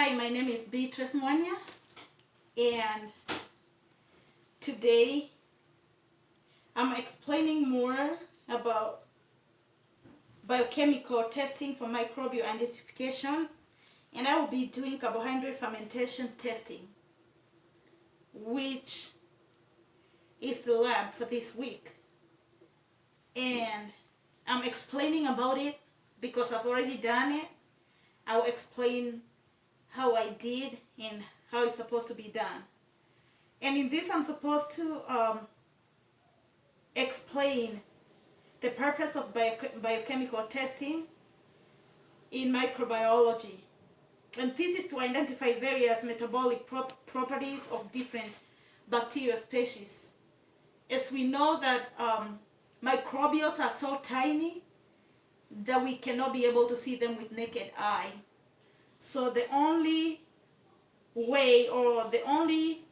Hi, my name is Beatrice Mwanya, and today I'm explaining more about biochemical testing for microbial identification, and I will be doing carbohydrate fermentation testing, which is the lab for this week. And I'm explaining about it because I've already done it. I will explain how I did and how it's supposed to be done. And in this I'm supposed to explain the purpose of biochemical testing in microbiology. And this is to identify various metabolic properties of different bacterial species. As we know that microbials are so tiny that we cannot be able to see them with naked eye. So the only way, or the only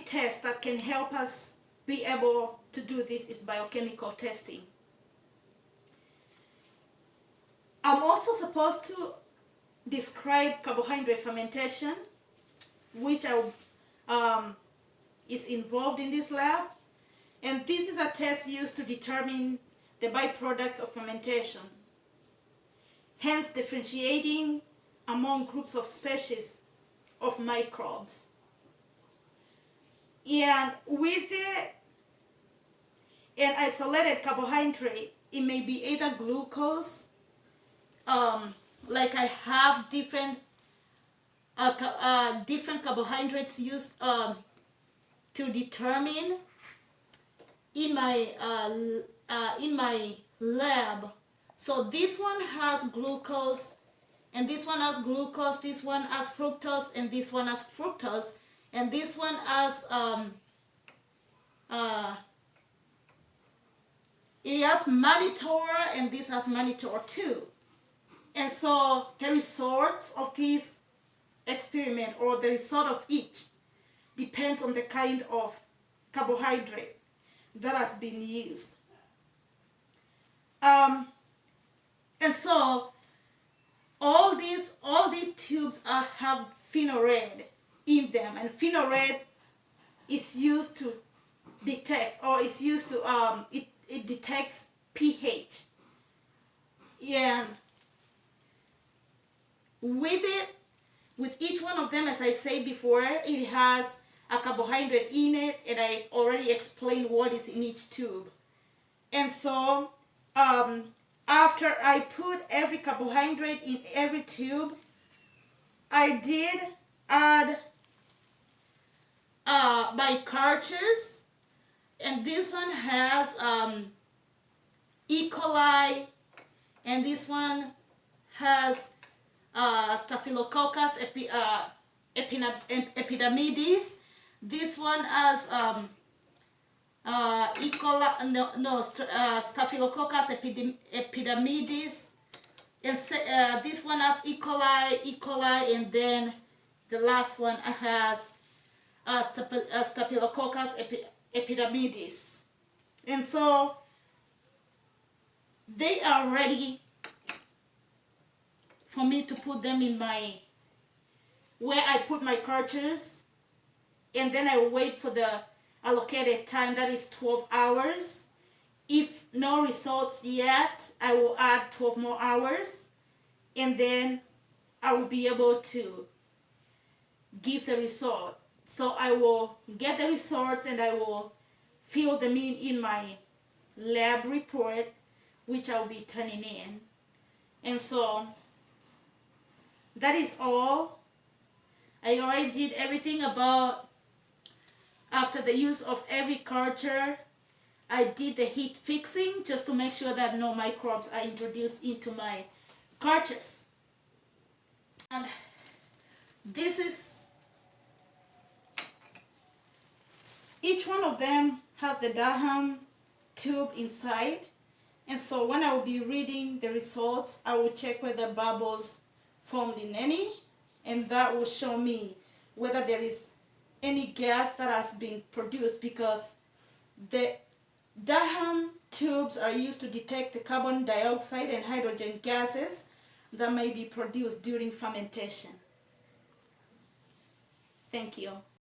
test that can help us be able to do this is biochemical testing. I'm also supposed to describe carbohydrate fermentation, which is involved in this lab. And this is a test used to determine the byproducts of fermentation, hence differentiating among groups of species of microbes. And with an isolated carbohydrate, it may be either glucose, like I have different carbohydrates used to determine in my lab. So this one has glucose, and this one has glucose, this one has fructose, and this one has fructose, and this one has it has mannitol, and this has mannitol too. And so the results of this experiment, or the result of each, depends on the kind of carbohydrate that has been used. And so all these tubes have phenol red in them, and phenol red is used to detect, or is used to it detects pH. And with each one of them, as I said before, it has a carbohydrate in it, and I already explained what is in each tube. And so after I put every carbohydrate in every tube, I did add my cartridge, and this one has E. coli, and this one has Staphylococcus epidermidis. This one has E. coli, Staphylococcus epidermidis, and this one has E. coli, and then the last one has Staphylococcus epidermidis. And so they are ready for me to put them in where I put my cartridges, and then I wait for the allocated time, that is 12 hours. If no results yet, I will add 12 more hours, and then I will be able to give the result. So I will get the results, and I will fill them in my lab report, which I'll be turning in. And so that is all. I already did everything about after the use of every culture. I did the heat fixing just to make sure that no microbes are introduced into my cultures. And this is, each one of them has the Durham tube inside. And so when I will be reading the results, I will check whether bubbles formed in any, and that will show me whether there is any gas that has been produced, because the Durham tubes are used to detect the carbon dioxide and hydrogen gases that may be produced during fermentation. Thank you.